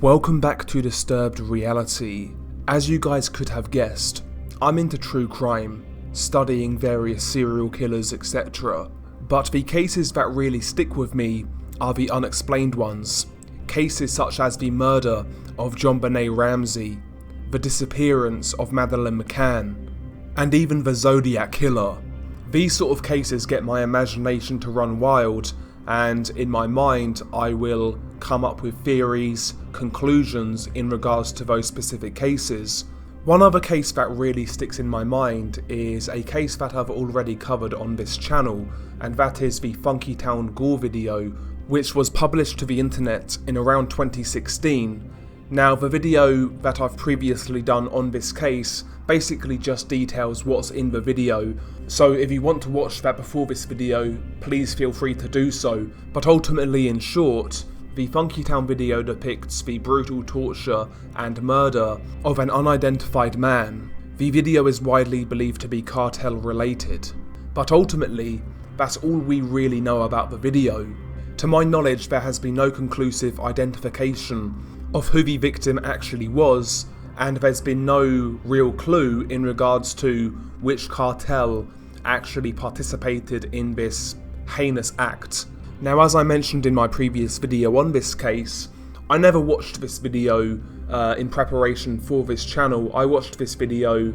Welcome back to Disturbed Reality. As you guys could have guessed, I'm into true crime, studying various serial killers, etc. But the cases that really stick with me are the unexplained ones. Cases such as the murder of JonBenet Ramsey, the disappearance of Madeleine McCann, and even the Zodiac Killer. These sort of cases get my imagination to run wild, and in my mind I will come up with theories, conclusions in regards to those specific cases. One other case that really sticks in my mind is a case that I've already covered on this channel, and that is the Funkytown Gore video, which was published to the internet in around 2016. Now, the video that I've previously done on this case basically just details what's in the video, so if you want to watch that before this video, please feel free to do so. But ultimately, in short, the Funkytown video depicts the brutal torture and murder of an unidentified man. The video is widely believed to be cartel related, but ultimately, that's all we really know about the video. To my knowledge, there has been no conclusive identification of who the victim actually was, and there's been no real clue in regards to which cartel actually participated in this heinous act. Now, as I mentioned in my previous video on this case, I never watched this video in preparation for this channel. I watched this video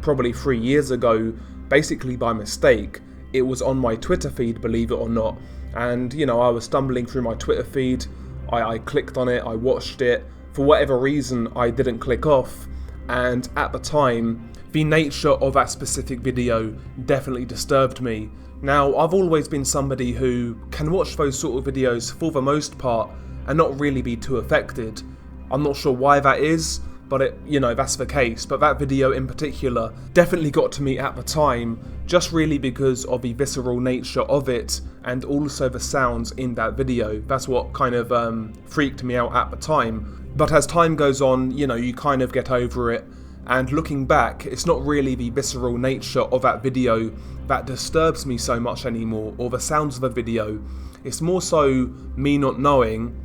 probably 3 years ago, basically by mistake. It was on my Twitter feed, believe it or not, and I was stumbling through my Twitter feed, I clicked on it, I watched it. For whatever reason, I didn't click off, and at the time, the nature of that specific video definitely disturbed me. Now, I've always been somebody who can watch those sort of videos for the most part and not really be too affected. I'm not sure why that is, but that's the case. But that video in particular definitely got to me at the time, just really because of the visceral nature of it and also the sounds in that video. That's what kind of freaked me out at the time. But as time goes on, you kind of get over it. And looking back, it's not really the visceral nature of that video that disturbs me so much anymore, or the sounds of the video. It's more so me not knowing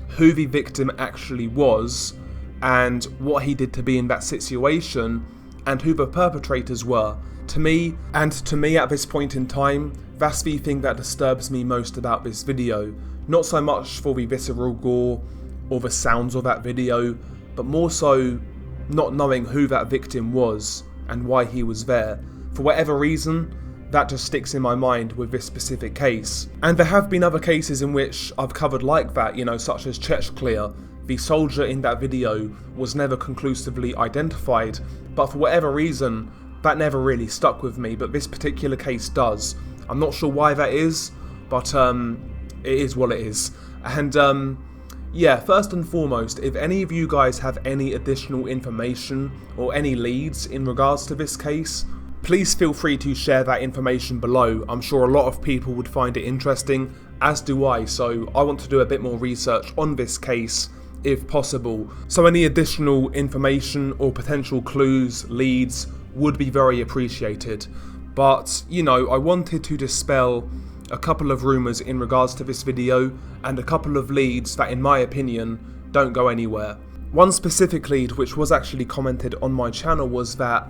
who the victim actually was, and what he did to be in that situation, and who the perpetrators were. To me at this point in time, that's the thing that disturbs me most about this video. Not so much for the visceral gore or the sounds of that video, but more so not knowing who that victim was and why he was there. For whatever reason, that just sticks in my mind with this specific case. And there have been other cases in which I've covered like that, such as Chechclear. The soldier in that video was never conclusively identified, but for whatever reason, that never really stuck with me, but this particular case does. I'm not sure why that is, but it is what it is. And yeah, first and foremost, if any of you guys have any additional information or any leads in regards to this case, please feel free to share that information below. I'm sure a lot of people would find it interesting, as do I, so I want to do a bit more research on this case if possible. So any additional information or potential clues, leads, would be very appreciated. But, I wanted to dispel a couple of rumours in regards to this video, and a couple of leads that in my opinion don't go anywhere. One specific lead which was actually commented on my channel was that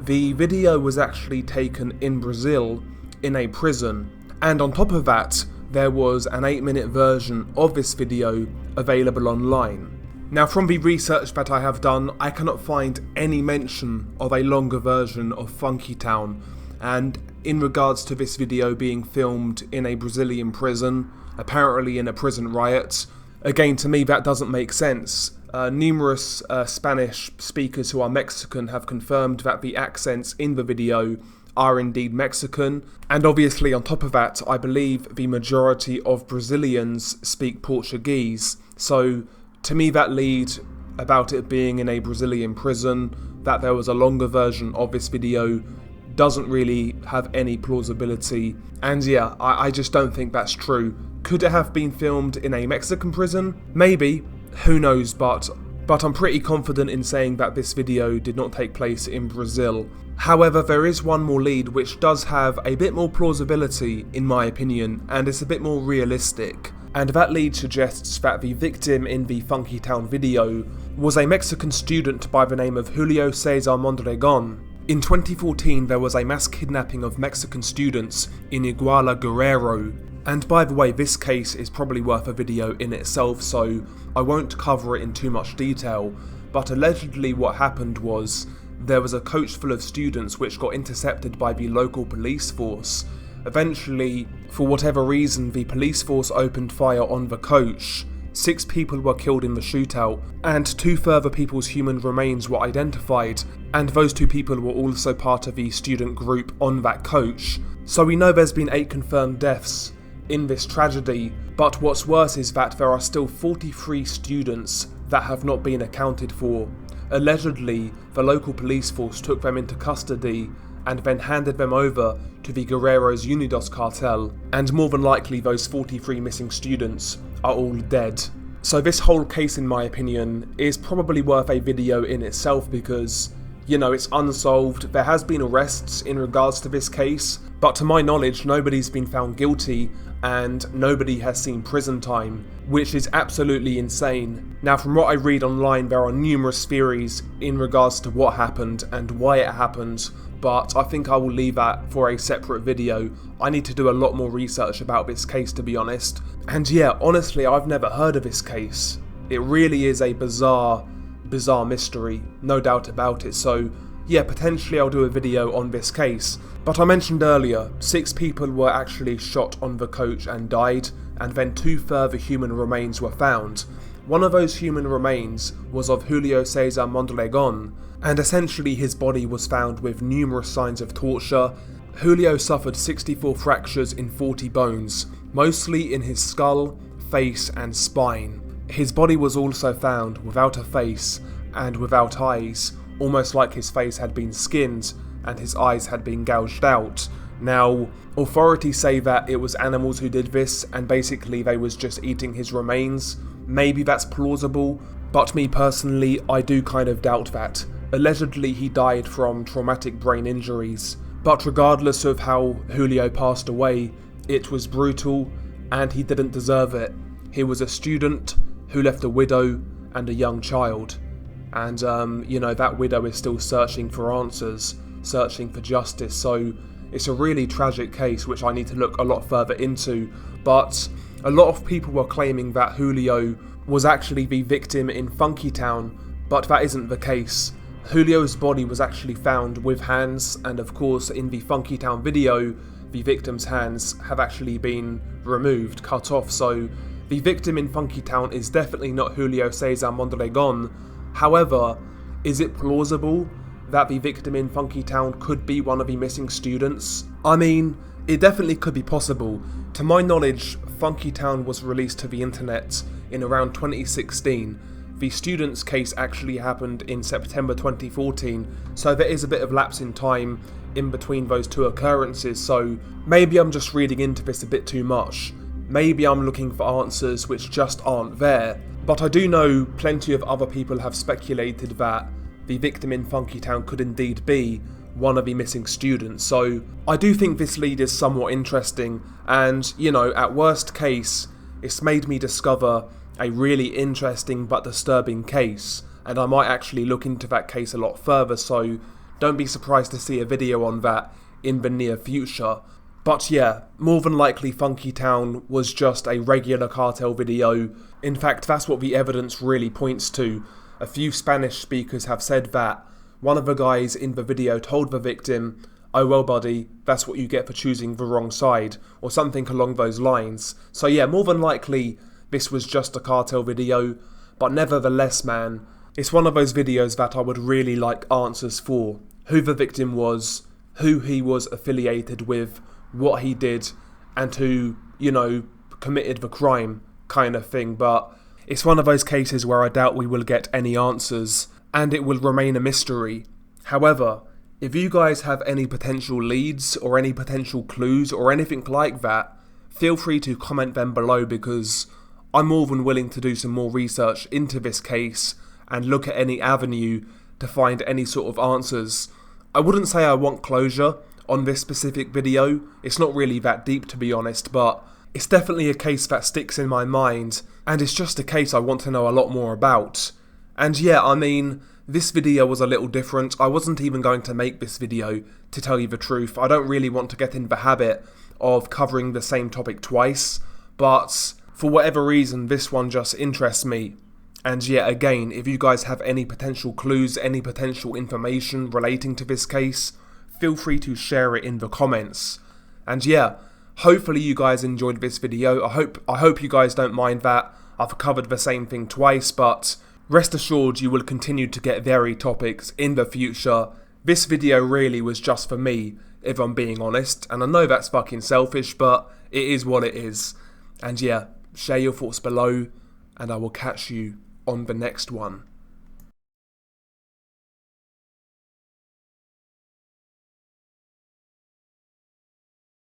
the video was actually taken in Brazil in a prison, and on top of that there was an 8-minute version of this video available online. Now, from the research that I have done, I cannot find any mention of a longer version of Funkytown, and in regards to this video being filmed in a Brazilian prison, apparently in a prison riot, again, to me that doesn't make sense. Numerous Spanish speakers who are Mexican have confirmed that the accents in the video are indeed Mexican, and obviously on top of that, I believe the majority of Brazilians speak Portuguese, so to me that lead about it being in a Brazilian prison, that there was a longer version of this video, doesn't really have any plausibility, and yeah, I just don't think that's true. Could it have been filmed in a Mexican prison? Maybe, who knows, but I'm pretty confident in saying that this video did not take place in Brazil. However, there is one more lead which does have a bit more plausibility in my opinion, and it's a bit more realistic. and that lead suggests that the victim in the Funkytown video was a Mexican student by the name of Julio Cesar Mondragon. In 2014 there was a mass kidnapping of Mexican students in Iguala, Guerrero, and by the way, this case is probably worth a video in itself, so I won't cover it in too much detail, but allegedly what happened was there was a coach full of students which got intercepted by the local police force. Eventually, for whatever reason, the police force opened fire on the coach. 6 people were killed in the shootout, and 2 further people's human remains were identified, and those 2 people were also part of the student group on that coach. So we know there's been 8 confirmed deaths in this tragedy, but what's worse is that there are still 43 students that have not been accounted for. Allegedly, the local police force took them into custody and then handed them over to the Guerrero's Unidos cartel, and more than likely those 43 missing students are all dead. So this whole case, in my opinion, is probably worth a video in itself because, you know, it's unsolved. There has been arrests in regards to this case, but to my knowledge nobody's been found guilty and nobody has seen prison time, which is absolutely insane. Now, from what I read online, there are numerous theories in regards to what happened and why it happened, but I think I will leave that for a separate video. I need to do a lot more research about this case, to be honest. And yeah, honestly, I've never heard of this case. It really is a bizarre mystery, no doubt about it. So yeah, potentially I'll do a video on this case. But I mentioned earlier, 6 people were actually shot on the coach and died, and then 2 further human remains were found. One of those human remains was of Julio Cesar Mondragon, and essentially his body was found with numerous signs of torture. Julio suffered 64 fractures in 40 bones, mostly in his skull, face and spine. His body was also found without a face and without eyes, almost like his face had been skinned and his eyes had been gouged out. Now, authorities say that it was animals who did this and basically they was just eating his remains. Maybe that's plausible, but me personally, I do kind of doubt that. Allegedly he died from traumatic brain injuries, but regardless of how Julio passed away, it was brutal and he didn't deserve it. He was a student who left a widow and a young child, and you know, that widow is still searching for answers, searching for justice, so it's a really tragic case which I need to look a lot further into. But a lot of people were claiming that Julio was actually the victim in Funkytown, but that isn't the case. Julio's body was actually found with hands, and of course in the Funkytown video the victim's hands have actually been removed, cut off, so the victim in Funkytown is definitely not Julio Cesar Mondragon. However, is it plausible that the victim in Funkytown could be one of the missing students? I mean, it definitely could be possible. To my knowledge, Funkytown was released to the internet in around 2016. The student's case actually happened in September 2014, so there is a bit of lapse in time in between those 2 occurrences, so maybe I'm just reading into this a bit too much. Maybe I'm looking for answers which just aren't there. But I do know plenty of other people have speculated that the victim in Funkytown could indeed be one of the missing students, so I do think this lead is somewhat interesting, and, you know, at worst case, it's made me discover a really interesting but disturbing case, and I might actually look into that case a lot further, so don't be surprised to see a video on that in the near future. But yeah, more than likely Funkytown was just a regular cartel video. In fact, that's what the evidence really points to. A few Spanish speakers have said that one of the guys in the video told the victim, "Oh well buddy, that's what you get for choosing the wrong side," or something along those lines. So yeah, more than likely this was just a cartel video, but nevertheless man, it's one of those videos that I would really like answers for. Who the victim was, who he was affiliated with, what he did, and who, you know, committed the crime, kind of thing. But it's one of those cases where I doubt we will get any answers, and it will remain a mystery. However, if you guys have any potential leads, or any potential clues, or anything like that, feel free to comment them below, because I'm more than willing to do some more research into this case, and look at any avenue to find any sort of answers. I wouldn't say I want closure on this specific video, it's not really that deep to be honest, but it's definitely a case that sticks in my mind, and it's just a case I want to know a lot more about. And yeah, I mean, this video was a little different. I wasn't even going to make this video, to tell you the truth. I don't really want to get in the habit of covering the same topic twice, but for whatever reason, this one just interests me. And yeah, again, if you guys have any potential clues, any potential information relating to this case, feel free to share it in the comments. And yeah, hopefully you guys enjoyed this video. I hope you guys don't mind that I've covered the same thing twice, but rest assured you will continue to get varied topics in the future. This video really was just for me, if I'm being honest, and I know that's fucking selfish, but it is what it is. And yeah, share your thoughts below, and I will catch you on the next one.